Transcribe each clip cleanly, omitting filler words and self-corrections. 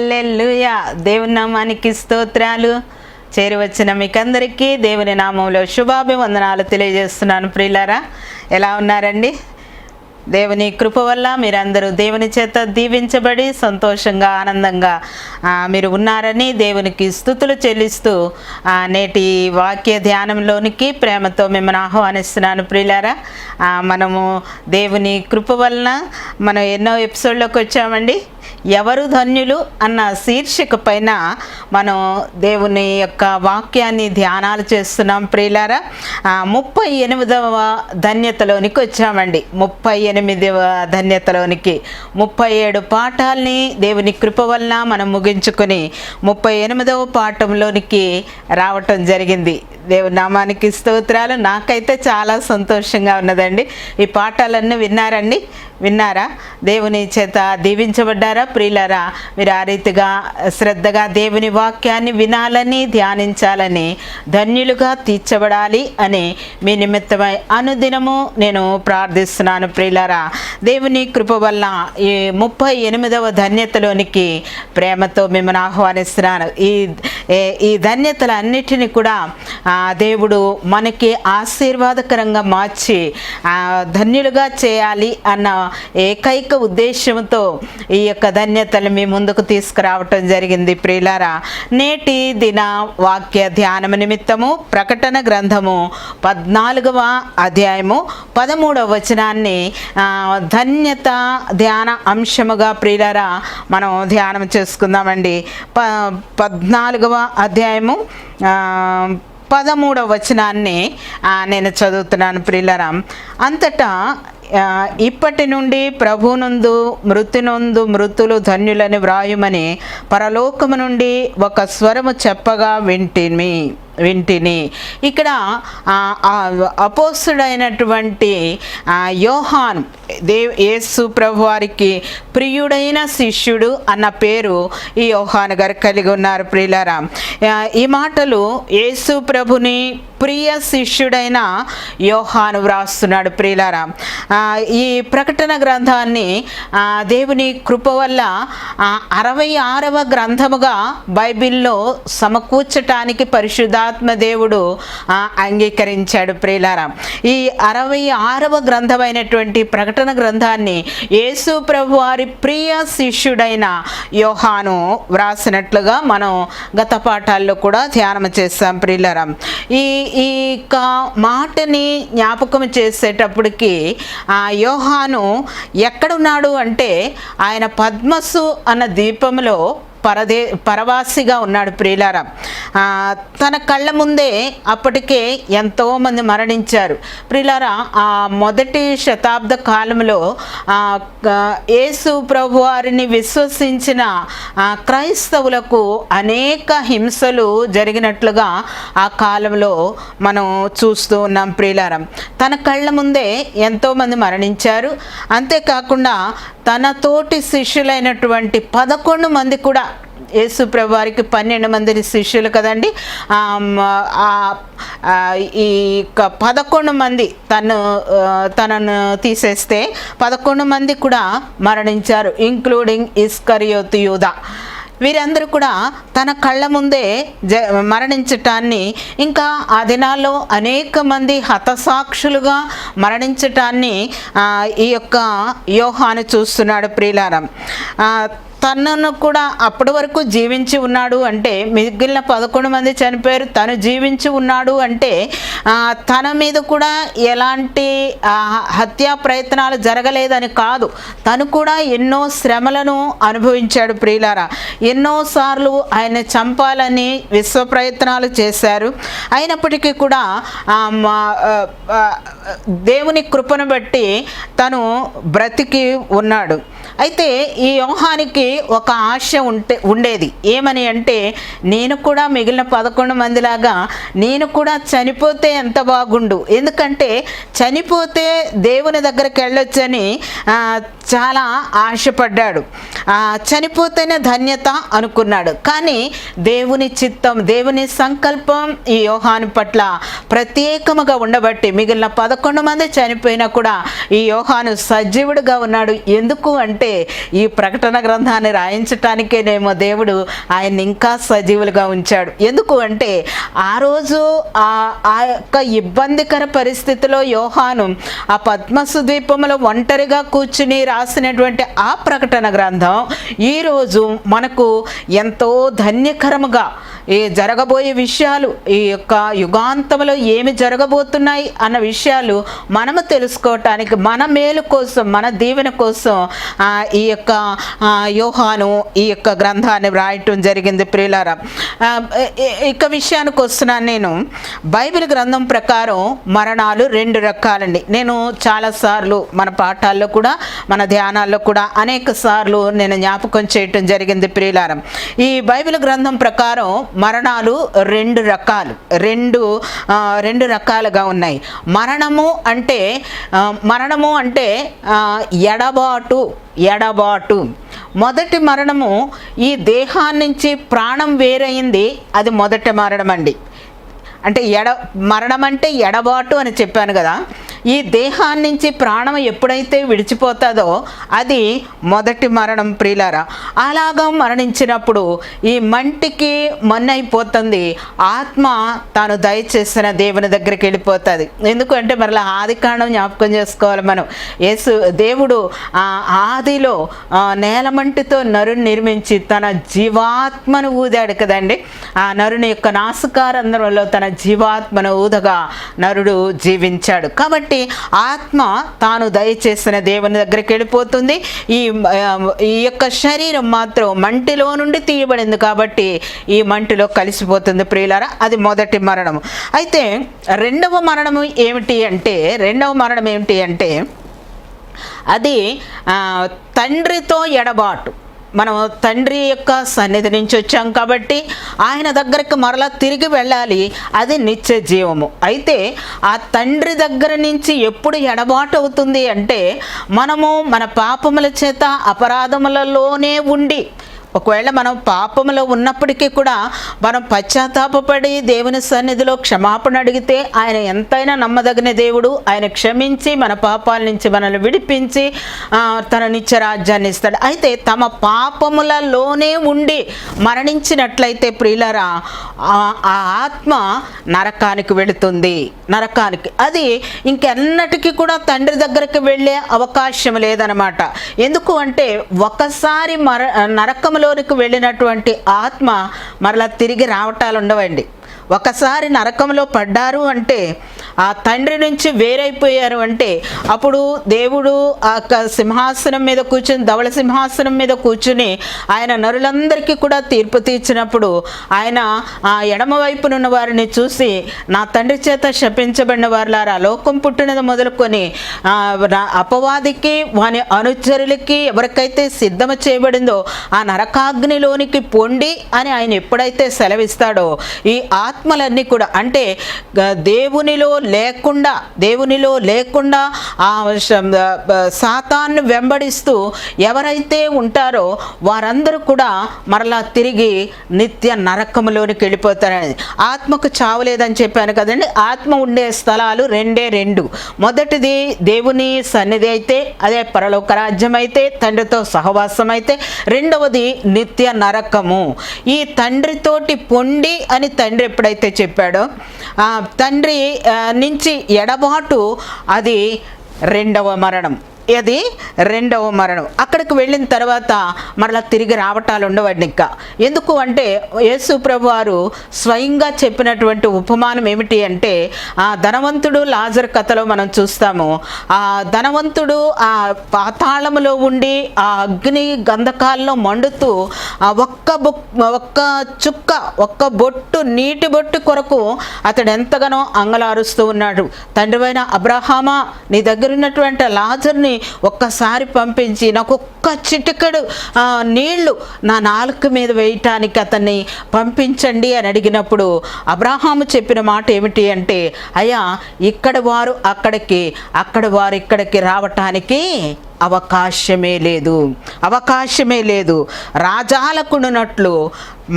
హల్లెలూయా. దేవుని నామానికి స్తోత్రాలు. చేరివచ్చిన మీకందరికీ దేవుని నామంలో శుభాభివందనాలు తెలియజేస్తున్నాను. ప్రియులారా, ఎలా ఉన్నారండి? దేవుని కృప వల్ల మీరందరూ దేవుని చేత దీవించబడి సంతోషంగా ఆనందంగా మీరు ఉన్నారని దేవునికి స్తుతులు చెల్లిస్తూ నేటి వాక్య ధ్యానంలోనికి ప్రేమతో మిమ్మల్ని ఆహ్వానిస్తున్నాను. ప్రియులారా, మనము దేవుని కృప వలన మనం ఎన్నో ఎపిసోడ్లోకి వచ్చామండి. ఎవరు ధన్యులు అన్న శీర్షిక పైన మనం దేవుని యొక్క వాక్యాన్ని ధ్యానాలు చేస్తున్నాం. ప్రియులారా, 38వ ధన్యతలోనికి వచ్చామండి. 38వ ధన్యతలోనికి 37 పాఠాలని దేవుని కృప వలన మనం ముగించుకొని 38వ పాఠంలోనికి రావటం జరిగింది. దేవుని నామానికి స్తోత్రాలు. నాకైతే చాలా సంతోషంగా ఉన్నదండి. ఈ పాఠాలన్నీ విన్నారా? దేవుని చేత దీవించబడ్డారా? ప్రియులారా, మీరు ఆ రీతిగా శ్రద్ధగా దేవుని వాక్యాన్ని వినాలని, ధ్యానించాలని, ధన్యులుగా తీర్చబడాలి అని మీ నిమిత్తమై అనుదినము నేను ప్రార్థిస్తున్నాను. ప్రియులారా, దేవుని కృప వల్ల ఈ 38వ ధన్యతలోనికి ప్రేమతో మిమ్మల్ని ఆహ్వానిస్తున్నాను. ఈ ధన్యతలన్నిటినీ కూడా దేవుడు మనకి ఆశీర్వాదకరంగా మార్చి ధన్యులుగా చేయాలి అన్న ఏకైక ఉద్దేశంతో ఈ యొక్క ధన్యతలు మీ ముందుకు తీసుకురావటం జరిగింది. ప్రియులారా, నేటి దిన వాక్య ధ్యానము నిమిత్తము ప్రకటన గ్రంథము 14వ అధ్యాయము 13వ వచనాన్ని ధన్యత ధ్యాన అంశముగా ప్రియులారా మనం ధ్యానం చేసుకుందామండి. 14వ అధ్యాయము 13వ వచనాన్ని నేను చదువుతున్నాను. ప్రియులారా, అంతటా ఇప్పటి నుండి ప్రభునందు మృతులు ధన్యులని వ్రాయుమని పరలోకము నుండి ఒక స్వరము చెప్పగా వింటిని. ఇక్కడ అపోస్తుడైనటువంటి యోహాను, యేసు ప్రభు వారికి ప్రియుడైన శిష్యుడు అన్న పేరు ఈ యోహాను గారు కలిగి ఉన్నారు. ప్రియులారా, ఈ మాటలు యేసు ప్రభుని ప్రియ శిష్యుడైన యోహాను వ్రాస్తున్నాడు. ప్రియులారా, ఈ ప్రకటన గ్రంథాన్ని దేవుని కృప వల్ల 66వ గ్రంథముగా బైబిల్లో సమకూర్చటానికి పరిశుద్ధాత్మ దేవుడు అంగీకరించాడు. ప్రియులారా, ఈ 66వ గ్రంథమైనటువంటి ప్రకటన గ్రంథాన్ని యేసు ప్రభు వారి ప్రియ శిష్యుడైన యోహాను వ్రాసినట్లుగా మనం గత పాఠాల్లో కూడా ధ్యానం చేస్తాం. ప్రియులారా, ఈ మాటని జ్ఞాపకం చేసేటప్పటికి యోహాను ఎక్కడున్నాడు అంటే ఆయన పద్మసు అన్న ద్వీపంలో పరవాసిగా ఉన్నాడు. ప్రియులారా, తన కళ్ళ ముందే అప్పటికే ఎంతోమంది మరణించారు. ప్రియులారా, ఆ మొదటి శతాబ్ద కాలంలో యేసు ప్రభు వారిని విశ్వసించిన క్రైస్తవులకు అనేక హింసలు జరిగినట్లుగా ఆ కాలంలో మనం చూస్తూ ఉన్నాం. ప్రియులారా, తన కళ్ళ ముందే ఎంతోమంది మరణించారు. అంతేకాకుండా తన తోటి శిష్యులైనటువంటి 11 మంది కూడా, యేసు ప్రభు వారికి 12 మంది శిష్యులు కదండి, ఈ 11 మంది తనను తీసేస్తే 11 మంది కూడా మరణించారు, ఇంక్లూడింగ్ ఇస్కరియోతు యూదా. వీరందరూ కూడా తన కళ్ళ ముందే మరణించటాన్ని, ఇంకా ఆ దినాల్లో అనేక మంది హతసాక్షులుగా మరణించటాన్ని ఈ యొక్క యోహాను చూస్తున్నాడు. ప్రియులారా, తనను కూడా అప్పటి వరకు జీవించి ఉన్నాడు అంటే, మిగిలిన 11 మంది చనిపోయారు, తను జీవించి ఉన్నాడు అంటే తన మీద కూడా ఎలాంటి హత్యా ప్రయత్నాలు జరగలేదని కాదు, తను కూడా ఎన్నో శ్రమలను అనుభవించాడు. ప్రియులారా, ఎన్నోసార్లు ఆయన చంపాలని విశ్వ ప్రయత్నాలు చేశారు. అయినప్పటికీ కూడా దేవుని కృపను బట్టి తను బ్రతికి ఉన్నాడు. అయితే ఈ యోహానికి ఒక ఆశ ఉండేది. ఏమని అంటే, నేను కూడా మిగిలిన 11 మందిలాగా నేను కూడా చనిపోతే ఎంత బాగుండు, ఎందుకంటే చనిపోతే దేవుని దగ్గరికి వెళ్ళొచ్చని చాలా ఆశపడ్డాడు. చనిపోతేనే ధన్యత అనుకున్నాడు. కానీ దేవుని చిత్తం, దేవుని సంకల్పం ఈ యోహాను పట్ల ప్రత్యేకముగా ఉండబట్టి మిగిలిన 11 మంది చనిపోయినా కూడా ఈ యోహాను సజీవుడిగా ఉన్నాడు. ఎందుకు అంటే, ఈ ప్రకటన గ్రంథాన్ని గ్రంథాన్ని రాయించటానికేనేమో దేవుడు ఆయన్ని ఇంకా సజీవులుగా ఉంచాడు. ఎందుకు అంటే ఆ రోజు ఆ యొక్క ఇబ్బందికర పరిస్థితిలో యోహాను ఆ పద్మసు ద్వీపంలో ఒంటరిగా కూర్చుని రాసినటువంటి ఆ ప్రకటన గ్రంథం ఈరోజు మనకు ఎంతో ధన్యకరముగా ఈ జరగబోయే విషయాలు, ఈ యొక్క యుగాంతంలో ఏమి జరగబోతున్నాయి అన్న విషయాలు మనము తెలుసుకోవటానికి, మన మేలు కోసం, మన దీవెన కోసం ఈ యొక్క యోహాను ఈ యొక్క గ్రంథాన్ని వ్రాయటం జరిగింది. ప్రియులారా, ఇక విషయానికి వస్తున్నాను. నేను బైబిల్ గ్రంథం ప్రకారం మరణాలు 2 రకాలండి. నేను చాలాసార్లు మన పాఠాల్లో కూడా మన ధ్యానాల్లో కూడా అనేక సార్లు నేను జ్ఞాపకం చేయటం జరిగింది. ప్రియులారా, ఈ బైబిల్ గ్రంథం ప్రకారం మరణాలు 2 రకాలు, రెండు రకాలుగా ఉన్నాయి. మరణము అంటే ఎడబాటు. మొదటి మరణము ఈ దేహాన్నించి ప్రాణం వేరైంది, అది మొదటి మరణం అండి. అంటే మరణం అంటే ఎడబాటు అని చెప్పాను కదా. ఈ దేహాన్నించి ప్రాణం ఎప్పుడైతే విడిచిపోతుందో అది మొదటి మరణం. ప్రియులారా, అలాగా మరణించినప్పుడు ఈ మంటికి మన్నైపోతుంది, ఆత్మ తాను దయచేసిన దేవుని దగ్గరికి వెళ్ళిపోతుంది. ఎందుకంటే మరలా ఆదికాండం జ్ఞాపకం చేసుకోవాలి మనం. దేవుడు ఆదిలో నేలమంటితో నరుని నిర్మించి తన జీవాత్మను ఊదాడు కదండి. ఆ నరుని యొక్క నాసికారంధ్రంలో తన జీవాత్మను ఊదగా నరుడు జీవించాడు. కాబట్టి ఆత్మ తాను దయచేసిన దేవుని దగ్గరికి వెళ్ళిపోతుంది. ఈ యొక్క శరీరం మాత్రం మంటిలో నుండి తీయబడింది కాబట్టి ఈ మంటిలో కలిసిపోతుంది. ప్రియులారా, అది మొదటి మరణం. అయితే రెండవ మరణం ఏమిటి అంటే అది తండ్రితో ఎడబాటు. మనం తండ్రి యొక్క సన్నిధి నుంచి వచ్చాం కాబట్టి ఆయన దగ్గరికి మరలా తిరిగి వెళ్ళాలి, అది నిత్య జీవము. అయితే ఆ తండ్రి దగ్గర నుంచి ఎప్పుడు ఎడబాటు అవుతుంది అంటే మనము మన పాపముల చేత అపరాధములలోనే ఉండి, ఒకవేళ మనం పాపంలో ఉన్నప్పటికీ కూడా మనం పశ్చాత్తాపపడి దేవుని సన్నిధిలో క్షమాపణ అడిగితే ఆయన ఎంతైనా నమ్మదగిన దేవుడు. ఆయన క్షమించి మన పాపాల నుంచి మనల్ని విడిపించి తన నిత్య రాజ్యాన్ని ఇస్తాడు. అయితే తమ పాపములలోనే ఉండి మరణించినట్లయితే ప్రియులారా, ఆ ఆత్మ నరకానికి వెళుతుంది. అది ఇంకెన్నటికీ కూడా తండ్రి దగ్గరికి వెళ్ళే అవకాశం లేదనమాట. ఎందుకు అంటే ఒకసారి నరకంలోనికి వెళ్ళినటువంటి ఆత్మ మరలా తిరిగి రావటాలు ఉండవండి. ఒకసారి నరకంలో పడ్డారు అంటే, ఆ తండ్రి నుంచి వేరైపోయారు అంటే, అప్పుడు దేవుడు ఆ సింహాసనం మీద కూర్చుని, ధవళ సింహాసనం మీద కూర్చుని ఆయన నరులందరికీ కూడా తీర్పు తీర్చినప్పుడు ఆయన ఆ ఎడమ వైపునున్న వారిని చూసి, నా తండ్రి చేత శపించబడిన వారులారా, లోకం పుట్టినది మొదలుకొని అపవాదికి వాని అనుచరులకి ఎవరికైతే సిద్ధం చేయబడిందో ఆ నరకాగ్నిలోనికి పొండి అని ఆయన ఎప్పుడైతే సెలవిస్తాడో, ఈ ఆత్మలన్నీ కూడా అంటే దేవునిలో లేకుండా ఆ సాతాను వెంబడిస్తూ ఎవరైతే ఉంటారో వారందరూ కూడా మరలా తిరిగి నిత్య నరకములోనికి వెళ్ళిపోతారని. ఆత్మకు చావు లేదని చెప్పాను కదండి. ఆత్మ ఉండే స్థలాలు 2. మొదటిది దేవుని సన్నిధి అయితే, అదే పరలోక రాజ్యం అయితే, తండ్రితో సహవాసం అయితే. రెండవది నిత్య నరకము. ఈ తండ్రితోటి పొండి అని తండ్రి ఎప్పుడైతే చెప్పాడో, తండ్రి నుంచి ఎడబాటు, అది రెండవ మరణం. అక్కడికి వెళ్ళిన తర్వాత మరలా తిరిగి రావటాలు ఉండవండి ఇంకా. ఎందుకు అంటే యేసు ప్రభు వారు స్వయంగా చెప్పినటువంటి ఉపమానం ఏమిటి అంటే, ఆ ధనవంతుడు లాజరు కథలో మనం చూస్తాము. ఆ ధనవంతుడు ఆ పాతాళములో ఉండి ఆ అగ్ని గంధకాల్లో మండుతూ ఒక్క బొట్టు నీటి బొట్టు కొరకు అతడు ఎంతగానో అంగలారుస్తూ ఉన్నాడు. తండ్రివైన అబ్రహామా, నీ దగ్గర ఉన్నటువంటి లాజర్ని ఒక్కసారి పంపించి నాకు ఒక్క చిటికెడు నీళ్లు నా నాలుక మీద వేయటానికి అతన్ని పంపించండి అని అడిగినప్పుడు అబ్రహాము చెప్పిన మాట ఏమిటి అంటే, అయ్యా, ఇక్కడ వారు అక్కడికి, అక్కడ వారు ఇక్కడికి రావటానికి అవకాశమే లేదు. రాజాలకున్నట్లు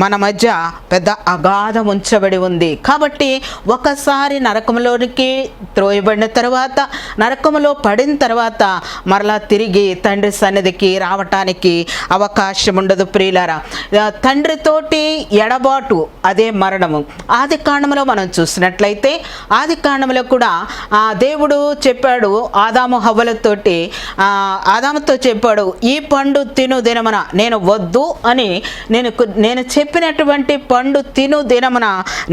మన మధ్య పెద్ద అగాధం ఉంచబడి ఉంది. కాబట్టి ఒకసారి నరకంలోనికి త్రోయబడిన తర్వాత, నరకంలో పడిన తర్వాత మరలా తిరిగి తండ్రి సన్నిధికి రావటానికి అవకాశం ఉండదు ప్రియులారా. తండ్రితోటి ఎడబాటు అదే మరణము. ఆది కాండములో మనం చూసినట్లయితే, ఆది కాండములో కూడా దేవుడు చెప్పాడు ఆదాము హవ్వలతోటి, ఆదాముతో చెప్పాడు, ఈ పండు తిను దినమున నేను వద్దు అని నేను చెప్పినటువంటి పండు తిను దినమున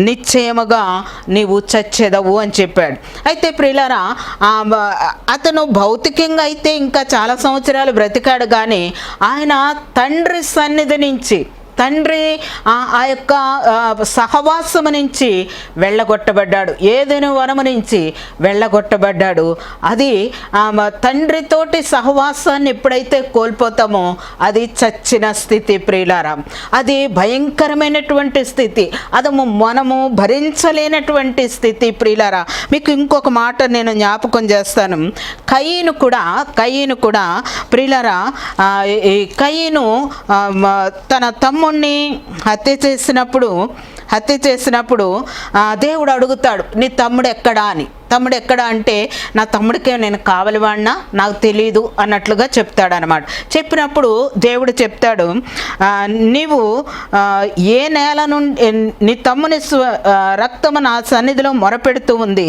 నిశ్చయముగా నీవు చచ్చెదవు అని చెప్పాడు. అయితే ప్రియులారా, అతను భౌతికంగా అయితే ఇంకా చాలా సంవత్సరాలు బ్రతికాడు, కానీ ఆయన తండ్రి సన్నిధి నుంచి, తండ్రి ఆ యొక్క సహవాసము నుంచి వెళ్ళగొట్టబడ్డాడు. ఏదైనా వనము నుంచి వెళ్ళగొట్టబడ్డాడు. అది తండ్రితోటి సహవాసాన్ని ఎప్పుడైతే కోల్పోతామో అది చచ్చిన స్థితి ప్రియులారా. అది భయంకరమైనటువంటి స్థితి, అది మనము భరించలేనటువంటి స్థితి ప్రియులారా. మీకు ఇంకొక మాట నేను జ్ఞాపకం చేస్తాను. కయీను కూడా ప్రియులారా, ఈ కయీను తన తమ్ముడిని హత్య చేసినప్పుడు దేవుడు అడుగుతాడు, నీ తమ్ముడు ఎక్కడా అని. తమ్ముడు ఎక్కడా అంటే, నా తమ్ముడికే నేను కావలివాడినా నాకు తెలీదు అన్నట్లుగా చెప్తాడనమాట. చెప్పినప్పుడు దేవుడు చెప్తాడు, నీవు ఏ నేల నుండి నీ తమ్ముని రక్తము నా సన్నిధిలో మొరపెడుతూ ఉంది,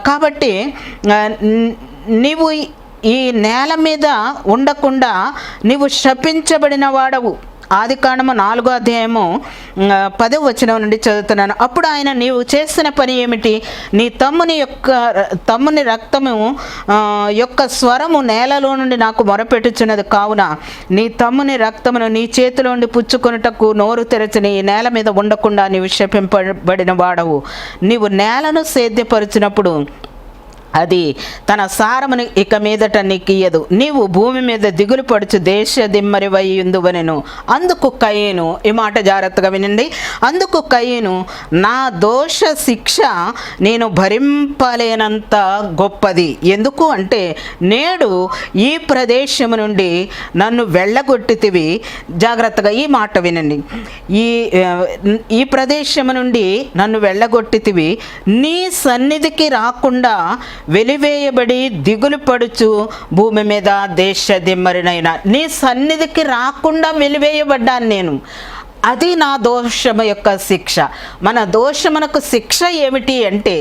కాబట్టి నీవు ఈ నేల మీద ఉండకుండా నీవు శపించబడిన వాడవు. ఆది కాండము 4వ అధ్యాయము 10వ వచనం నుండి చదువుతున్నాను. అప్పుడు ఆయన, నీవు చేసిన పని ఏమిటి? నీ తమ్ముని రక్తము యొక్క స్వరము నేలలో నుండి నాకు మొరపెట్టుచున్నది కావున నీ తమ్ముని రక్తమును నీ చేతిలో నుండి పుచ్చుకొనుటకు నోరు తెరచని ఈ నేల మీద ఉండకుండా నీవు శపింపబడిన వాడవు. నీవు నేలను సేద్యపరిచినప్పుడు అది తన సారమును ఇక మీదట నీకియ్యదు. నీవు భూమి మీద దిగులు పడుచు దేశ దిమ్మరివై ఉందువనెను. అందుకు కయీను, ఈ మాట జాగ్రత్తగా వినండి, అందుకు కయీను, నా దోష శిక్ష నేను భరింపలేనంత గొప్పది. ఎందుకు అంటే, నేడు ఈ ప్రదేశము నుండి నన్ను వెళ్ళగొట్టితివి. జాగ్రత్తగా ఈ మాట వినండి, ఈ ప్రదేశము నుండి నన్ను వెళ్ళగొట్టితివి, నీ సన్నిధికి రాకుండా వెలివేయబడి దిగులు పడుచు భూమి మీద దేశ దిమ్మరినైనా. నీ సన్నిధికి రాకుండా వెలివేయబడ్డాను నేను. అది నా దోషము యొక్క శిక్ష. మన దోషమునకు శిక్ష ఏమిటి అంటే,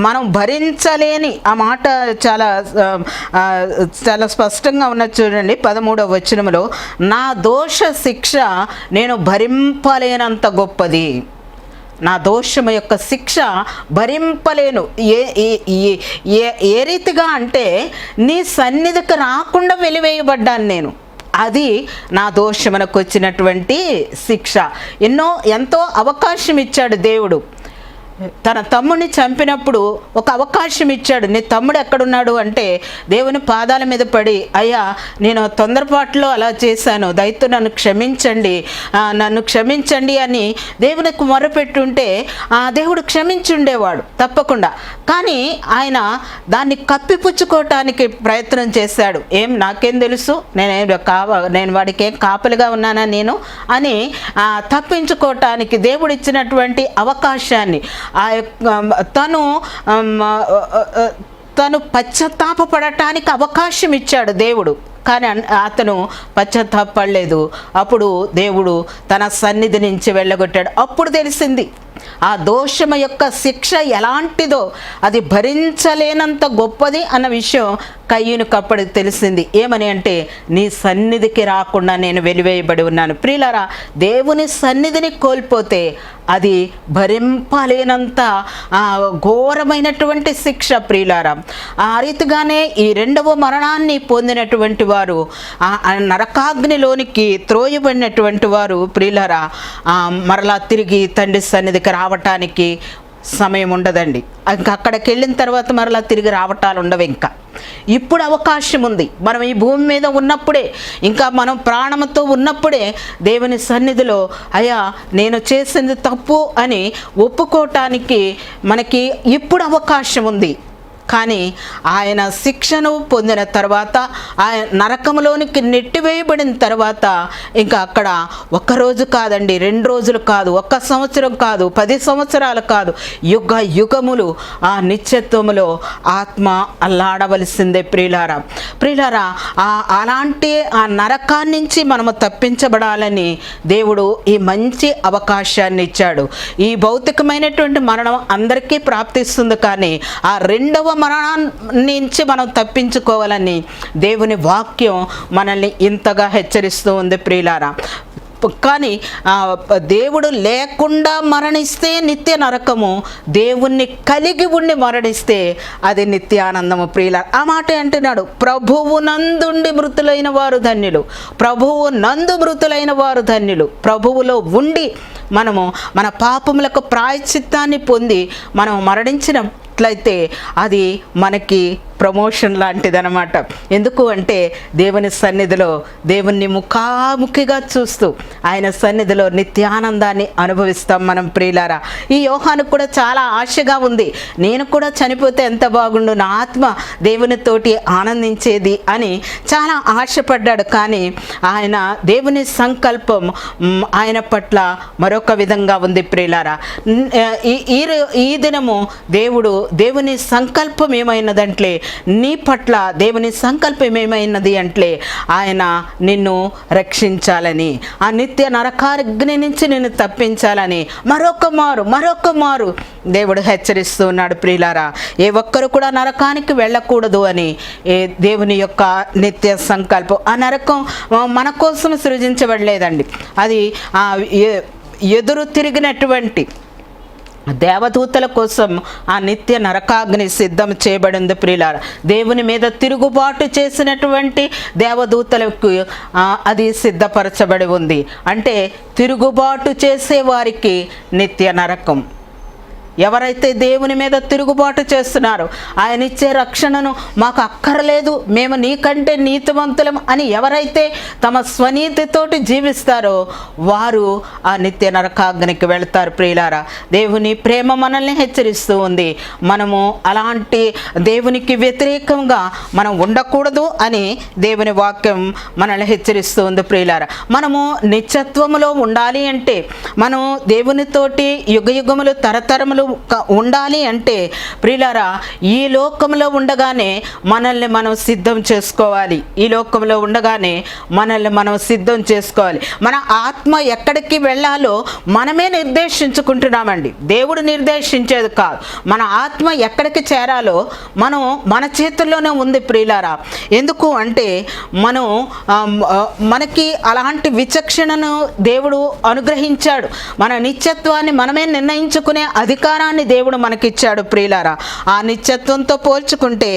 మనం భరించలేని, ఆ మాట చాలా చాలా స్పష్టంగా ఉన్నది చూడండి 13వ వచనములో, నా దోష శిక్ష నేను భరింపలేనంత గొప్పది. నా దోషము యొక్క శిక్ష భరింపలేను. ఏ రీతిగా అంటే, నీ సన్నిధికి రాకుండా వెలివేయబడ్డాను నేను. అది నా దోషమునకు వచ్చినటువంటి శిక్ష. ఎంతో అవకాశం ఇచ్చాడు దేవుడు. తన తమ్ముడిని చంపినప్పుడు ఒక అవకాశం ఇచ్చాడు. నీ తమ్ముడు ఎక్కడున్నాడు అంటే, దేవుని పాదాల మీద పడి, అయ్యా నేను తొందరపాటులో అలా చేశాను, దయతో నన్ను క్షమించండి అని దేవునికి మొరపెట్టుంటే దేవుడు క్షమించుండేవాడు తప్పకుండా. కానీ ఆయన దాన్ని కప్పిపుచ్చుకోవటానికి ప్రయత్నం చేశాడు. నాకేం తెలుసు, నేను వాడికి ఏం కాపలిగా ఉన్నానా నేను అని తప్పించుకోవటానికి దేవుడు ఇచ్చినటువంటి అవకాశాన్ని, తను పశ్చాత్తాపపడటానికి అవకాశం ఇచ్చాడు దేవుడు. కానీ అతను పశ్చాత్తాపడలేదు. అప్పుడు దేవుడు తన సన్నిధి నుంచి వెళ్ళగొట్టాడు. అప్పుడు తెలిసింది ఆ దోషము యొక్క శిక్ష ఎలాంటిదో, అది భరించలేనంత గొప్పది అన్న విషయం కయ్యూనుకు అప్పటికి తెలిసింది. ఏమని అంటే, నీ సన్నిధికి రాకుండా నేను వెలివేయబడి ఉన్నాను. ప్రియులారా, దేవుని సన్నిధిని కోల్పోతే అది భరింపలేనంత ఘోరమైనటువంటి శిక్ష ప్రియులారా. ఆ రీతిగానే ఈ రెండవ మరణాన్ని పొందినటువంటి వారు, నరకాగ్నిలోనికి త్రోయబడినటువంటి వారు ప్రియులారా, మరలా తిరిగి తండ్రి సన్నిధికి రావటానికి సమయం ఉండదండి. ఇంకా అక్కడికి వెళ్ళిన తర్వాత మరలా తిరిగి రావటాలు ఉండవు. ఇంకా ఇప్పుడు అవకాశం ఉంది. మనం ఈ భూమి మీద ఉన్నప్పుడే, ఇంకా మనం ప్రాణంతో ఉన్నప్పుడే దేవుని సన్నిధిలో, అయ్యా నేను చేసింది తప్పు అని ఒప్పుకోవటానికి మనకి ఇప్పుడు అవకాశం ఉంది. కానీ ఆయన శిక్షను పొందిన తర్వాత ఆయన నరకంలోనికి నెట్టివేయబడిన తర్వాత ఇంకా అక్కడ ఒక్కరోజు కాదండి, 2 రోజులు కాదు, 1 సంవత్సరం కాదు, 10 సంవత్సరాలు కాదు, యుగ యుగములు ఆ నిత్యత్వములో ఆత్మ అల్లాడవలసిందే. ప్రియులారా, అలాంటి ఆ నరకాన్ని నుంచి మనము తప్పించబడాలని దేవుడు ఈ మంచి అవకాశాన్ని ఇచ్చాడు. ఈ భౌతికమైనటువంటి మరణం అందరికీ ప్రాప్తిస్తుంది, కానీ ఆ 2వ మరణాన్ని నుంచి మనం తప్పించుకోవాలని దేవుని వాక్యం మనల్ని ఇంతగా హెచ్చరిస్తూ ఉంది. ప్రియులారా, కానీ దేవుడు లేకుండా మరణిస్తే నిత్య నరకము, దేవుణ్ణి కలిగి ఉండి మరణిస్తే అది నిత్యానందము. ప్రియుల ఆ మాట అంటున్నాడు, ప్రభువు నందుండి మృతులైన వారు ధన్యులు, ప్రభువు నందు మృతులైన వారు ధన్యులు. ప్రభువులో ఉండి మనము మన పాపములకు ప్రాయశ్చిత్తాన్ని పొంది మనం మరణించినట్లయితే అది మనకి ప్రమోషన్ లాంటిదనమాట. ఎందుకు అంటే దేవుని సన్నిధిలో దేవుణ్ణి ముఖాముఖిగా చూస్తూ ఆయన సన్నిధిలో నిత్యానందాన్ని అనుభవిస్తాం మనం. ప్రియులారా, ఈ యోహానుకు కూడా చాలా ఆశగా ఉంది, నేను కూడా చనిపోతే ఎంత బాగుండు, నా ఆత్మ దేవునితోటి ఆనందించేది అని చాలా ఆశపడ్డాడు. కానీ ఆయన దేవుని సంకల్పం ఆయన పట్ల మరొక విధంగా ఉంది. ప్రియులారా, ఈ దినము దేవుని సంకల్పం ఏమైనదంటే, నీ పట్ల దేవుని సంకల్పం ఏమైనది అంటే ఆయన నిన్ను రక్షించాలని, ఆ నిత్య నరకాగ్ని నుంచి నిన్ను తప్పించాలని మరొక మారు దేవుడు హెచ్చరిస్తూ ఉన్నాడు. ప్రియులారా, ఏ ఒక్కరు కూడా నరకానికి వెళ్ళకూడదు అని దేవుని యొక్క నిత్య సంకల్పం. ఆ నరకం మన కోసం సృజించబడలేదండి, అది ఎదురు తిరిగినటువంటి దేవదూతల కోసం ఆ నిత్య నరకాగ్ని సిద్ధం చేయబడింది. ప్రియులారా, దేవుని మీద తిరుగుబాటు చేసినటువంటి దేవదూతలకు అది సిద్ధపరచబడి ఉంది. అంటే తిరుగుబాటు చేసేవారికి నిత్య నరకం. ఎవరైతే దేవుని మీద తిరుగుబాటు చేస్తున్నారో, ఆయన ఇచ్చే రక్షణను మాకు అక్కర్లేదు, మేము నీకంటే నీతివంతులం అని ఎవరైతే తమ స్వనీతితోటి జీవిస్తారో వారు ఆ నిత్య నరకాగ్నికి వెళ్తారు. ప్రియులారా, దేవుని ప్రేమ మనల్ని హెచ్చరిస్తూ ఉంది. మనము అలాంటి దేవునికి వ్యతిరేకంగా మనం ఉండకూడదు అని దేవుని వాక్యం మనల్ని హెచ్చరిస్తూ ఉంది. ప్రియులారా, మనము నిత్యత్వములో ఉండాలి అంటే, మనం దేవునితోటి యుగయుగములు తరతరములు ఉండాలి అంటే, ప్రియులారా, ఈ లోకంలో ఉండగానే మనల్ని మనం సిద్ధం చేసుకోవాలి. ఈ లోకంలో ఉండగానే మనల్ని మనం సిద్ధం చేసుకోవాలి. మన ఆత్మ ఎక్కడికి వెళ్ళాలో మనమే నిర్దేశించుకుంటున్నామండి, దేవుడు నిర్దేశించేది కాదు. మన ఆత్మ ఎక్కడికి చేరాలో మన చేతుల్లోనే ఉంది. ప్రియులారా, ఎందుకు అంటే మనకి అలాంటి విచక్షణను దేవుడు అనుగ్రహించాడు. మన నిత్యత్వాన్ని మనమే నిర్ణయించుకునే అధికారాన్ని దేవుడు మనకిచ్చాడు. ప్రియులారా, ఆ నిత్యత్వంతో పోల్చుకుంటే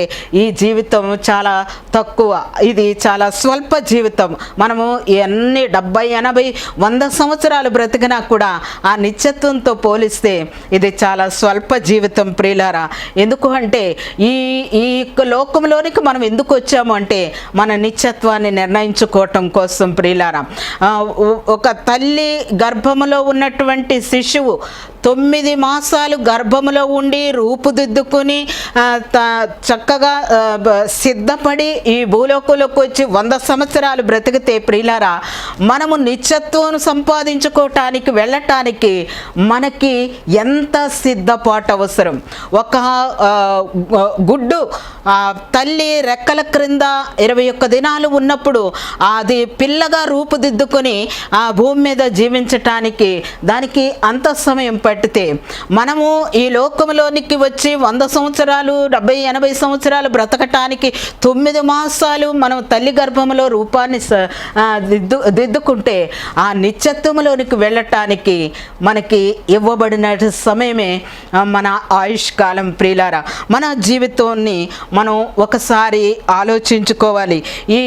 ఈ జీవితం చాలా తక్కువ, ఇది చాలా స్వల్ప జీవితం. మనము ఎన్ని 70, 80, 100 సంవత్సరాలు బ్రతికినా కూడా ఆ నిత్యత్వంతో పోలిస్తే ఇది చాలా స్వల్ప జీవితం. ప్రియులారా, ఎందుకు అంటే ఈ లోకంలోనికి మనం ఎందుకు వచ్చాము అంటే మన నిత్యత్వాన్ని నిర్ణయించుకోవటం కోసం. ప్రియులారా, ఒక తల్లి గర్భములో ఉన్నటువంటి శిశువు 9 మాసాలు గర్భములో ఉండి రూపుదిద్దుకుని చక్కగా సిద్ధపడి ఈ భూలోకంలోకి వచ్చి 100 సంవత్సరాలు బ్రతికితే, ప్రియులారా, మనము నిత్యత్వం సంపాదించుకోవటానికి వెళ్ళటానికి మనకి ఎంత సిద్ధపాటు అవసరం. ఒక గుడ్డు తల్లి రెక్కల క్రింద 21 దినాలు ఉన్నప్పుడు అది పిల్లగా రూపుదిద్దుకొని ఆ భూమి మీద జీవించటానికి దానికి అంత సమయం పట్టితే, మనము ఈ లోకంలోనికి వచ్చి 100 సంవత్సరాలు 70, 80 సంవత్సరాలు బ్రతకటానికి 9 మాసాలు మనం తల్లి గర్భంలో రూపాన్ని దిద్దుకుంటే ఆ నిత్యత్వంలోనికి వెళ్ళటానికి మనకి ఇవ్వబడిన సమయమే మన ఆయుష్కాలం. ప్రియులారా, మన జీవితాన్ని మనం ఒకసారి ఆలోచించుకోవాలి. ఈ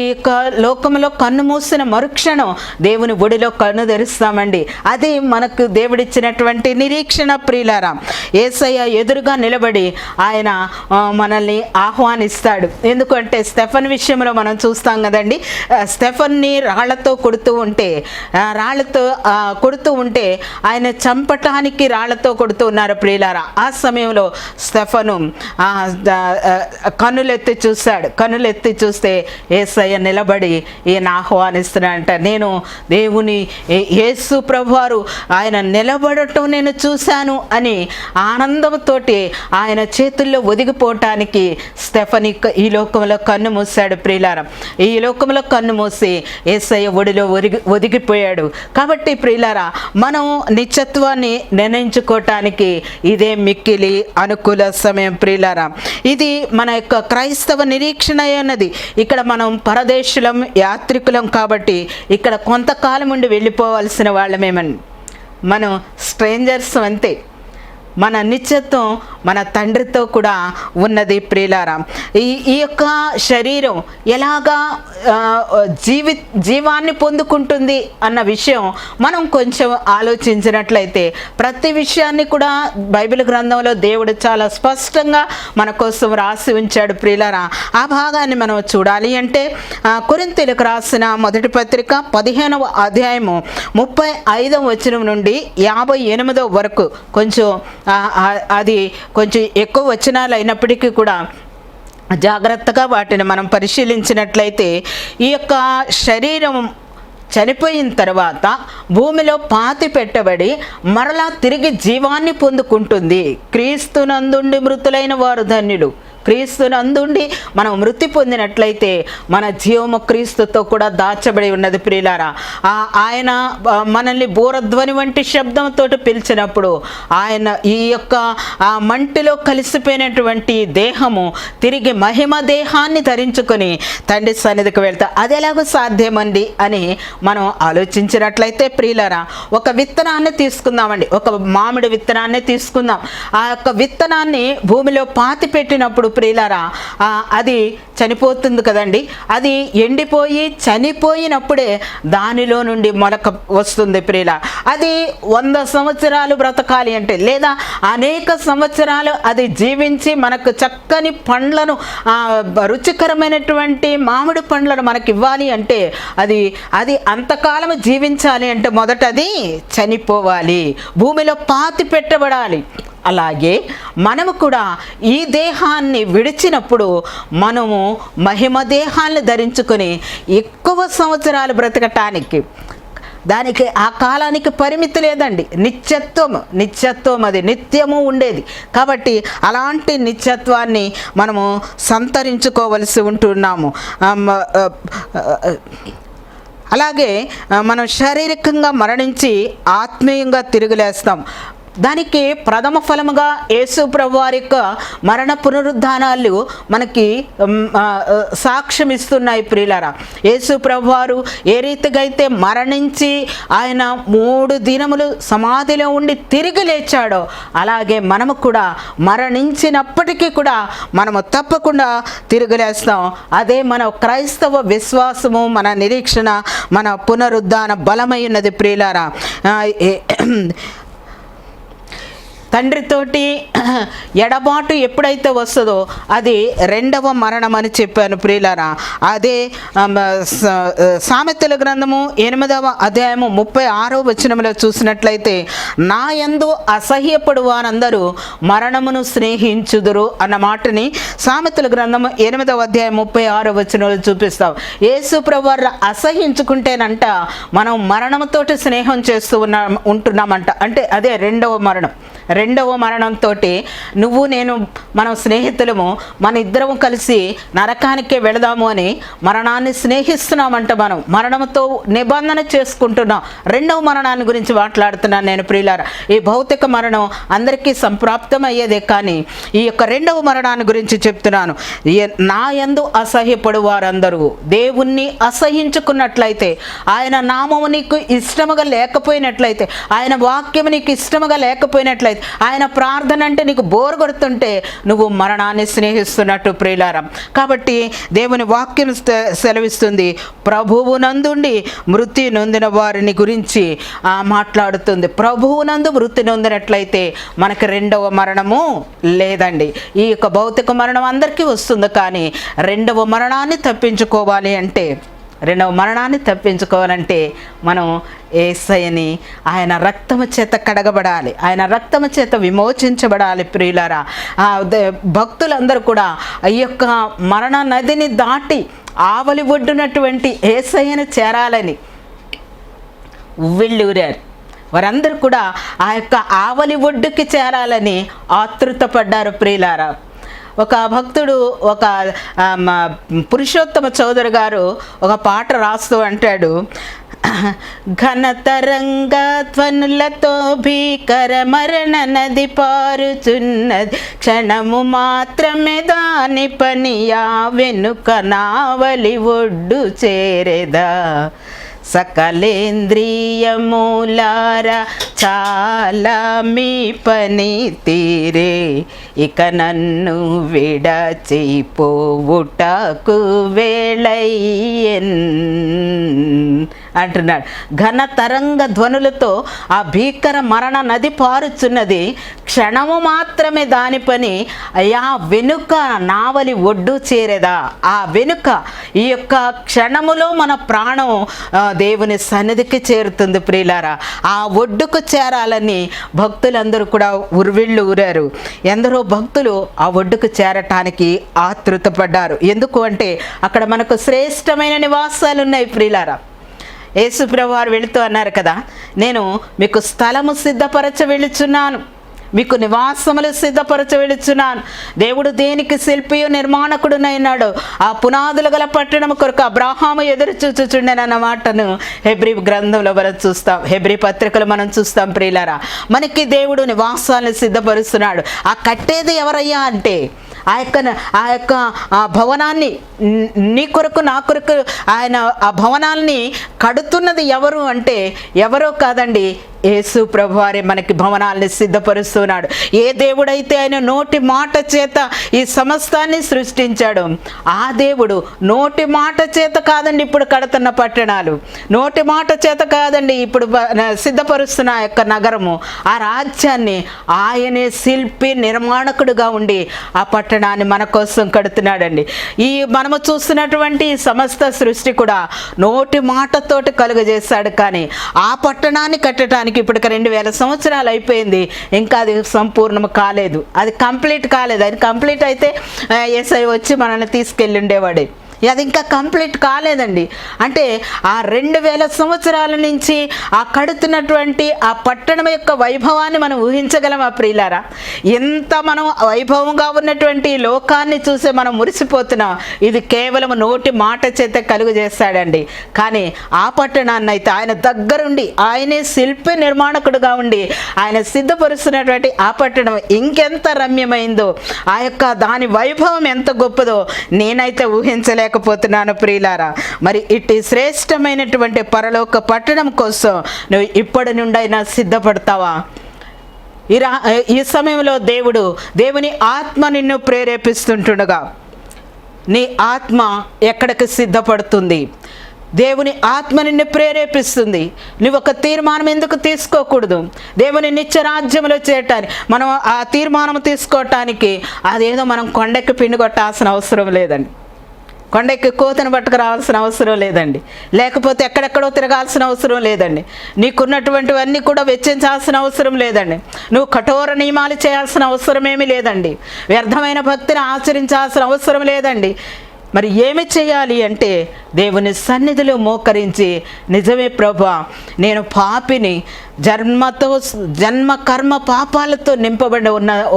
లోకంలో కన్ను మూసిన మరుక్షణం దేవుని ఒడిలో కన్ను తెరుస్తామండి. అది మనకు దేవుడిచ్చినటువంటి నిరీక్షణ. ప్రియులారా, యేసయ్య ఎదురుగా నిలబడి ఆయన మనల్ని ఆహ్వానిస్తాడు. ఎందుకంటే స్టెఫన్ విషయంలో మనం చూస్తాం కదండి, స్టెఫన్ని రాళ్లతో కొడుతూ ఉంటే ఆయన చంపటానికి రాళ్లతో కొడుతూ ఉన్నారు ప్రియులారా. ఆ సమయంలో స్టెఫను కన్నులెత్తి చూస్తే యేసయ్య నిలబడి ఈయన ఆహ్వానిస్తున్నాడంట. నేను దేవుని యేసు ప్రభువారు ఆయన నిలబడటం నేను చూశాను అని ఆనందంతో ఆయన చేతుల్లో ఒదిగిపోవటానికి స్టెఫన్ ఈ లోకంలో కన్ను మూసాడు ప్రియులారా. ఈ లోకంలో కన్ను మూసి యేసయ్య ఒడిలో ఒదిగిపోయాడు. కాబట్టి ప్రియులారా, మనం నిత్యత్వాన్ని నిర్ణయించుకోవటానికి ఇదే మిక్కిలి అనుకూల సమయం ప్రియులారా. ఇది మన యొక్క క్రైస్తవ నిరీక్షణ అన్నది. ఇక్కడ మనం పరదేశులం, యాత్రికులం కాబట్టి ఇక్కడ కొంతకాలం ఉండి వెళ్ళిపోవాల్సిన వాళ్ళమేమని, మనం స్ట్రేంజర్స్ అంతే. మన నిత్యత్వం మన తండ్రితో కూడా ఉన్నది ప్రియులారా. ఈ యొక్క శరీరం ఎలాగా జీవాన్ని పొందుకుంటుంది అన్న విషయం మనం కొంచెం ఆలోచించినట్లయితే ప్రతి విషయాన్ని కూడా బైబిల్ గ్రంథంలో దేవుడు చాలా స్పష్టంగా మన కోసం రాసి ఉంచాడు ప్రియులారా. ఆ భాగాన్ని మనం చూడాలి అంటే కొరింథీయులకు రాసిన మొదటి పత్రిక 15వ అధ్యాయము 35వ వచనం నుండి 58వ వరకు కొంచెం అది కొంచెం ఎక్కువ వచనాలు అయినప్పటికీ కూడా జాగ్రత్తగా వాటిని మనం పరిశీలించినట్లయితే ఈ యొక్క శరీరం చనిపోయిన తర్వాత భూమిలో పాతి పెట్టబడి మరలా తిరిగి జీవాన్ని పొందుకుంటుంది. క్రీస్తునందుండి మృతులైన వారు ధన్యులు. క్రీస్తునందుండి మనం మృతి పొందినట్లయితే మన జీవము క్రీస్తుతో కూడా దాచబడి ఉన్నది ప్రియులారా. ఆయన మనల్ని బూరధ్వని వంటి శబ్దంతో పిలిచినప్పుడు ఆయన ఈ యొక్క మంటిలో కలిసిపోయినటువంటి దేహము తిరిగి మహిమ దేహాన్ని ధరించుకొని తండ్రి సన్నిధికి వెళ్తా. అది ఎలాగో సాధ్యమండి అని మనం ఆలోచించినట్లయితే ప్రియులారా, ఒక విత్తనాన్ని తీసుకుందామండి. ఒక మామిడి విత్తనాన్ని తీసుకుందాం. ఆ యొక్క విత్తనాన్ని భూమిలో పాతి పెట్టినప్పుడు ప్రియులారా అది చనిపోతుంది కదండి. అది ఎండిపోయి చనిపోయినప్పుడే దానిలో నుండి మొలక వస్తుంది ప్రియులా. అది 100 సంవత్సరాలు బ్రతకాలి అంటే, లేదా అనేక సంవత్సరాలు అది జీవించి మనకు చక్కని పండ్లను రుచికరమైనటువంటి మామిడి పండ్లను మనకి ఇవ్వాలి అంటే అది అంతకాలం జీవించాలి అంటే మొదట అది చనిపోవాలి, భూమిలో పాతి పెట్టబడాలి. అలాగే మనము కూడా ఈ దేహాన్ని విడిచినప్పుడు మనము మహిమ దేహాన్ని ధరించుకొని ఎక్కువ సంవత్సరాలు బ్రతకటానికి, దానికి ఆ కాలానికి పరిమితి లేదండి. నిత్యత్వం అది నిత్యము ఉండేది. కాబట్టి అలాంటి నిత్యత్వాన్ని మనము సంతరించుకోవలసి ఉంటున్నాము. అలాగే మనం శారీరకంగా మరణించి ఆత్మీయంగా తిరిగిలేస్తాం. దానికి ప్రథమ ఫలముగా యేసు ప్రభు వారి యొక్క మరణ పునరుద్ధానాలు మనకి సాక్ష్యం ఇస్తున్నాయి ప్రియులారా. యేసు ప్రభు వారు ఏ రీతిగా అయితే మరణించి ఆయన 3 దినములు సమాధిలో ఉండి తిరిగి లేచాడో, అలాగే మనము కూడా మరణించినప్పటికీ కూడా మనము తప్పకుండా తిరిగి లేస్తాం. అదే మన క్రైస్తవ విశ్వాసము, మన నిరీక్షణ, మన పునరుద్ధాన బలమై ఉన్నది ప్రియులారా. తండ్రితోటి ఎడబాటు ఎప్పుడైతే వస్తుందో అది రెండవ మరణం అని చెప్పాను ప్రియులారా. అదే సామెతల గ్రంథము 8వ అధ్యాయము 36వ వచనంలో చూసినట్లయితే, నా యందు అసహ్యపడు వారందరూ మరణమును స్నేహించుదురు అన్న మాటని సామెతల గ్రంథము 8వ అధ్యాయం 36వ వచనంలో చూపిస్తాం. యేసు ప్రభువారు అసహించుకుంటేనంట మనం మరణంతోటి స్నేహం చేస్తూ ఉంటున్నామంట. అంటే అదే రెండవ మరణంతో నువ్వు నేను మనం స్నేహితులము, మన ఇద్దరము కలిసి నరకానికే వెళదాము అని మరణాన్ని స్నేహిస్తున్నామంట. మనం మరణంతో నిబంధన చేసుకుంటున్నాం. రెండవ మరణాన్ని గురించి మాట్లాడుతున్నాను నేను ప్రియులారా. ఈ భౌతిక మరణం అందరికీ సంప్రాప్తం అయ్యేదే, కానీ ఈ యొక్క రెండవ మరణాన్ని గురించి చెప్తున్నాను. నా యందు అసహ్యపడు వారందరూ, దేవుణ్ణి అసహించుకున్నట్లయితే, ఆయన నామము నీకు ఇష్టముగా లేకపోయినట్లయితే, ఆయన వాక్యము నీకు ఇష్టముగా లేకపోయినట్లయితే చేసినట్లయితే, ఆయన ప్రార్థన అంటే నీకు బోర్ కొడుతుంటే నువ్వు మరణాన్ని స్నేహిస్తున్నట్టు ప్రియులారా. కాబట్టి దేవుని వాక్యం సెలవిస్తుంది, ప్రభువునందుండి మృతి నొందిన వారిని గురించి మాట్లాడుతుంది. ప్రభువునందు మృతి నొందినట్లయితే మనకి రెండవ మరణము లేదండి. ఈ యొక్క భౌతిక మరణం అందరికీ వస్తుంది, కానీ రెండవ మరణాన్ని తప్పించుకోవాలంటే మనం యేసయ్యని ఆయన రక్తము చేత కడగబడాలి, ఆయన రక్తము చేత విమోచించబడాలి ప్రియులారా. భక్తులందరూ కూడా ఈ యొక్క మరణ నదిని దాటి ఆవలి ఒడ్డునటువంటి యేసయ్యను చేరాలని ఉవ్విళ్ళూరారు. వారందరూ కూడా ఆ యొక్క ఆవలి ఒడ్డుకి చేరాలని ఆతృతపడ్డారు ప్రియులారా. ఒక భక్తుడు, ఒక పురుషోత్తమ చౌదరి గారు ఒక పాట రాస్తూ అంటాడు, ఘనతరంగ ధ్వనులతో భీకర మరణ నది పారుచున్నది, క్షణము మాత్రమే దాని పనియా, వెనుక నావలి ఒడ్డు చేరేదా, సకలేంద్రియములారా చాలా మీ పని తీరే, ఇక నన్ను విడచిపోవుటకు వేళయ్యెన్ అంటున్నాడు. ఘన తరంగ ధ్వనులతో ఆ భీకర మరణ నది పారుచున్నది, క్షణము మాత్రమే దాని పని, అయ్యా వెనుక నావలి ఒడ్డు చేరేదా. ఆ వెనుక ఈ యొక్క క్షణములో మన ప్రాణం దేవుని సన్నిధికి చేరుతుంది ప్రియులారా. ఆ ఒడ్డుకు చేరాలని భక్తులందరూ కూడా ఉర్విళ్ళు ఊరారు. ఎందరో భక్తులు ఆ ఒడ్డుకు చేరటానికి ఆతృతపడ్డారు. ఎందుకు అంటే అక్కడ మనకు శ్రేష్టమైన నివాసాలు ఉన్నాయి ప్రియులారా. యేసుప్రభు వారు వెళుతూ అన్నారు కదా, నేను మీకు స్థలము సిద్ధపరచ వెళుచున్నాను, మీకు నివాసములు సిద్ధపరచ వెళుచున్నాను. దేవుడు దేనికి శిల్పియు నిర్మాణకుడునైనాడు, ఆ పునాదులు గల పట్టణము కొరకు అబ్రాహాము ఎదురు చూచుచుండెనన్న మాటను హెబ్రీ గ్రంథంలో మనం చూస్తాం, హెబ్రీ పత్రికలు మనం చూస్తాం ప్రియులారా. మనకి దేవుడు నివాసాలను సిద్ధపరుస్తున్నాడు. ఆ కట్టేది ఎవరయ్యా అంటే ఆ యొక్క భవనాన్ని నీ కొరకు నా కొరకు ఆయన ఆ భవనాల్ని కడుతున్నది ఎవరు అంటే ఎవరో కాదండి, యేసు ప్రభువారే మనకి భవనాల్ని సిద్ధపరుస్తున్నాడు. ఏ దేవుడైతే ఆయన నోటి మాట చేత ఈ సమస్తాన్ని సృష్టించాడు, ఆ దేవుడు నోటి మాట చేత కాదండి ఇప్పుడు కడుతున్న పట్టణాలు, నోటి మాట చేత కాదండి ఇప్పుడు సిద్ధపరుస్తున్న ఆ యొక్క నగరము, ఆ రాజ్యాన్ని ఆయనే శిల్పి నిర్మాణకుడుగా ఉండి ఆ పట్టణాన్ని మన కోసం కడుతున్నాడండి. ఈ మనము చూస్తున్నటువంటి సమస్త సృష్టి కూడా నోటి మాటతోటి కలుగజేశాడు, కానీ ఆ పట్టణాన్ని కట్టడానికి ఇప్పటికి 2000 సంవత్సరాలు అయిపోయింది, ఇంకా అది సంపూర్ణం కాలేదు, అది కంప్లీట్ కాలేదు. అది కంప్లీట్ అయితే యేసయ్య వచ్చి మనల్ని తీసుకెళ్ళి ఉండేవాడే. అది ఇంకా కంప్లీట్ కాలేదండి. అంటే ఆ 2000 సంవత్సరాల నుంచి ఆ కడుతున్నటువంటి ఆ పట్టణం యొక్క వైభవాన్ని మనం ఊహించగలమా ప్రియులారా? ఎంత మనం వైభవంగా ఉన్నటువంటి లోకాన్ని చూసి మనం మురిసిపోతున్నాం. ఇది కేవలం నోటి మాట చేత కలుగు చేస్తాడండి. కానీ ఆ పట్టణాన్ని అయితే ఆయన దగ్గరుండి ఆయనే శిల్పి నిర్మాణకుడుగా ఉండి ఆయన సిద్ధపరుస్తున్నటువంటి ఆ పట్టణం ఇంకెంత రమ్యమైందో, ఆ యొక్క దాని వైభవం ఎంత గొప్పదో నేనైతే ఊహించలేకపోతున్నాను ప్రియులారా. మరి ఇట్టి శ్రేష్టమైనటువంటి పరలోక పట్టణం కోసం నువ్వు ఇప్పటి నుండైనా సిద్ధపడతావా? ఈ సమయంలో దేవుని ఆత్మ నిన్ను ప్రేరేపిస్తుంటుండగా నీ ఆత్మ ఎక్కడికి సిద్ధపడుతుంది? దేవుని ఆత్మ నిన్ను ప్రేరేపిస్తుంది. నువ్వు ఒక తీర్మానం ఎందుకు తీసుకోకూడదు? దేవుని నిత్య రాజ్యంలో చేయటానికి మనం ఆ తీర్మానం తీసుకోవటానికి అదేదో మనం కొండెక్కి పిండి కొట్టాల్సిన అవసరం లేదండి, కొండెక్కి కోతను పట్టుకు రావాల్సిన అవసరం లేదండి, లేకపోతే ఎక్కడెక్కడో తిరగాల్సిన అవసరం లేదండి, నీకున్నటువంటివన్నీ కూడా వెచ్చించాల్సిన అవసరం లేదండి, నువ్వు కఠోర నియమాలు చేయాల్సిన అవసరం ఏమీ లేదండి, వ్యర్థమైన భక్తిని ఆచరించాల్సిన అవసరం లేదండి. మరి ఏమి చేయాలి అంటే దేవుని సన్నిధిలో మోకరించి, నిజమే ప్రభువా నేను పాపిని, జన్మ కర్మ పాపాలతో నింపబడి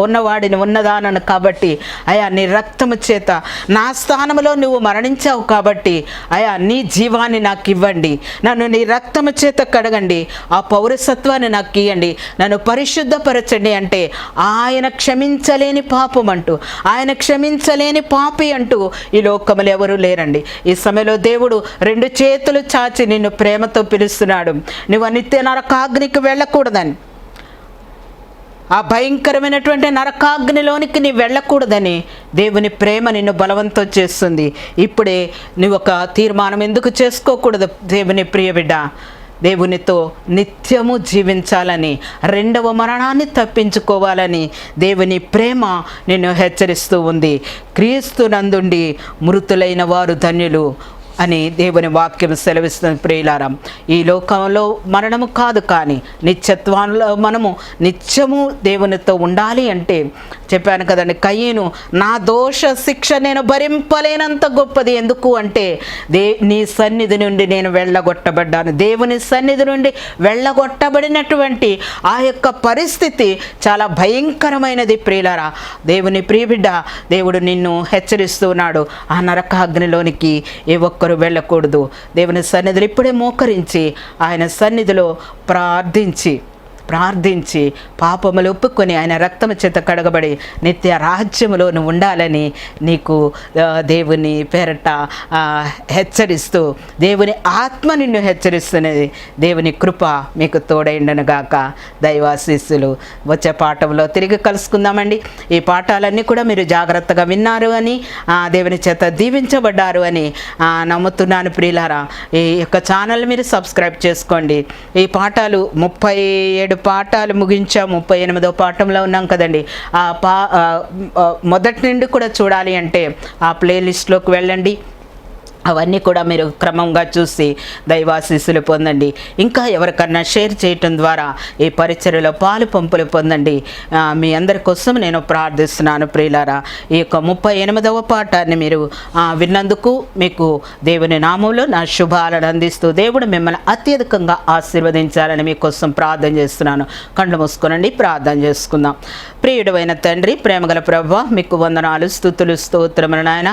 ఉన్నవాడిని ఉన్నదానను కాబట్టి అయా నీ రక్తము చేత నా స్థానంలో నువ్వు మరణించావు కాబట్టి అయా నీ జీవాన్ని నాకు ఇవ్వండి, నన్ను నీ రక్తము చేత కడగండి, ఆ పౌరసత్వాన్ని నాకు ఇవ్వండి, నన్ను పరిశుద్ధపరచండి అంటే ఆయన క్షమించలేని పాపం అంటూ, ఆయన క్షమించలేని పాపి అంటూ ఈ లోకములు ఎవరూ లేరండి. ఈ సమయంలో దేవుడు 2 చేతులు చాచి నిన్ను ప్రేమతో పిలుస్తున్నాడు. నువ్వు నిత్య నరకాగ్నికి వెళ్ళకూడదని, ఆ భయంకరమైనటువంటి నరకాగ్నిలోనికి నీ వెళ్ళకూడదని దేవుని ప్రేమ నిన్ను బలవంతం చేస్తుంది. ఇప్పుడే నువ్వు ఒక తీర్మానం ఎందుకు చేసుకోకూడదు? దేవుని ప్రియ బిడ్డ, దేవునితో నిత్యము జీవించాలని, రెండవ మరణాన్ని తప్పించుకోవాలని దేవుని ప్రేమ నిన్ను హెచ్చరిస్తూ ఉంది. క్రీస్తునందుండి మృతులైన వారు ధన్యులు అని దేవుని వాక్యం సెలవిస్తుంది. ప్రియులారా, ఈ లోకంలో మరణము కాదు, కానీ నిత్యత్వంలో మనము నిత్యము దేవునితో ఉండాలి అంటే చెప్పాను కదండి, కయ్యను నా దోష శిక్ష నేను భరింపలేనంత గొప్పది. ఎందుకు అంటే నీ సన్నిధి నుండి నేను వెళ్ళగొట్టబడ్డాను. దేవుని సన్నిధి నుండి వెళ్ళగొట్టబడినటువంటి ఆ యొక్క పరిస్థితి చాలా భయంకరమైనది. ప్రియులారా, దేవుని ప్రియబిడ్డ, దేవుడు నిన్ను హెచ్చరిస్తున్నాడు. ఆ నరకాగ్నిలోనికి ఏ ఒక్కరు వెళ్ళకూడదు. దేవుని సన్నిధిలో ఇప్పుడే మోకరించి ఆయన సన్నిధిలో ప్రార్థించి పాపములు ఒప్పుకొని ఆయన రక్తము చేత కడగబడి నిత్య రాజ్యములో నువ్వు ఉండాలని నీకు దేవుని పేరట హెచ్చరిస్తూ, దేవుని ఆత్మ నిన్ను హెచ్చరిస్తున్నది. దేవుని కృప మీకు తోడైండనుగాక. దైవాశీస్సులు. వచ్చే పాఠంలో తిరిగి కలుసుకుందామండి. ఈ పాఠాలన్నీ కూడా మీరు జాగ్రత్తగా విన్నారు అని, దేవుని చేత దీవించబడ్డారు అని నమ్ముతున్నాను. ప్రియులారా, ఈ యొక్క ఛానల్ మీరు సబ్స్క్రైబ్ చేసుకోండి. ఈ పాఠాలు 37 పాఠాలు ముగించాము. 38వ పాఠంలో ఉన్నాం కదండి. మొదటి నుండి కూడా చూడాలి అంటే ఆ ప్లేలిస్ట్లోకి వెళ్ళండి. అవన్నీ కూడా మీరు క్రమంగా చూసి దైవాశీస్సులు పొందండి. ఇంకా ఎవరికన్నా షేర్ చేయటం ద్వారా ఈ పరిచర్యలో పాలు పంపులు పొందండి. మీ అందరి కోసం నేను ప్రార్థిస్తున్నాను. ప్రియులారా, ఈ యొక్క 38వ పాఠాన్ని మీరు విన్నందుకు మీకు దేవుని నామంలో నా శుభాలను అందిస్తూ దేవుడు మిమ్మల్ని అత్యధికంగా ఆశీర్వదించాలని మీకోసం ప్రార్థన చేస్తున్నాను. కళ్ళు మూసుకోనండి, ప్రార్థన చేసుకుందాం. ప్రియుడైన తండ్రి, ప్రేమగల ప్రభువా, మీకు వందనాలు, స్తుతులు, స్తోత్రములు నాయన.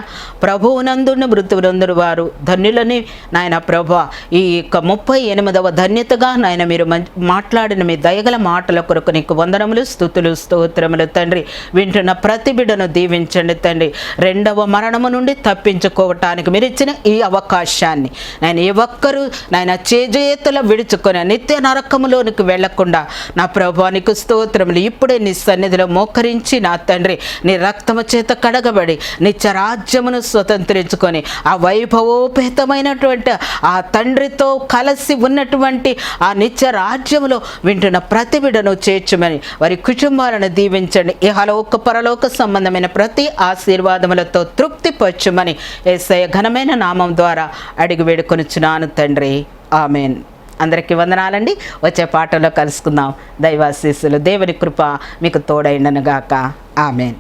ప్రభువునందున్న మృతువునందును వారు ధన్యులని నాయన ప్రభువా. ఈ యొక్క 38వ ధన్యతగా నాయన మీరు మాట్లాడిన మీ దయగల మాటల కొరకు నీకు వందనములు, స్తుతులు, స్తోత్రములు తండ్రి. వింటున్న ప్రతి బిడ్డను దీవించండి తండ్రి. రెండవ మరణము నుండి తప్పించుకోవటానికి మీరు ఇచ్చిన ఈ అవకాశాన్ని నాయన ఏ ఒక్కరూ నాయన చేజేతుల విడుచుకొని నిత్య నరకములోనికి వెళ్లకుండా నా ప్రభువా నీకు స్తోత్రములు. ఇప్పుడే నీ సన్నిధిలో మోకరించి నా తండ్రి నీ రక్తము చేత కడగబడి నిత్య రాజ్యమును స్వతంత్రించుకొని ఆ వైభవోపేతమైనటువంటి ఆ తండ్రితో కలిసి ఉన్నటువంటి ఆ నిత్య రాజ్యములో వింటున్న ప్రతి బిడ్డను చేర్చుమని వారి కుటుంబాలను దీవించండి. ఇహలోక పరలోక సంబంధమైన ప్రతి ఆశీర్వాదములతో తృప్తిపరచుమని యేసయ్య ఘనమైన నామం ద్వారా అడిగి వేడుకొనుచున్నాను తండ్రి. ఆమెన్. అందరికీ వందనాలండి. వచ్చే పాటలో కలుసుకుందాం. దైవాశీస్సులు, దేవుని కృప మీకు తోడైండనుగాక. ఆమెన్.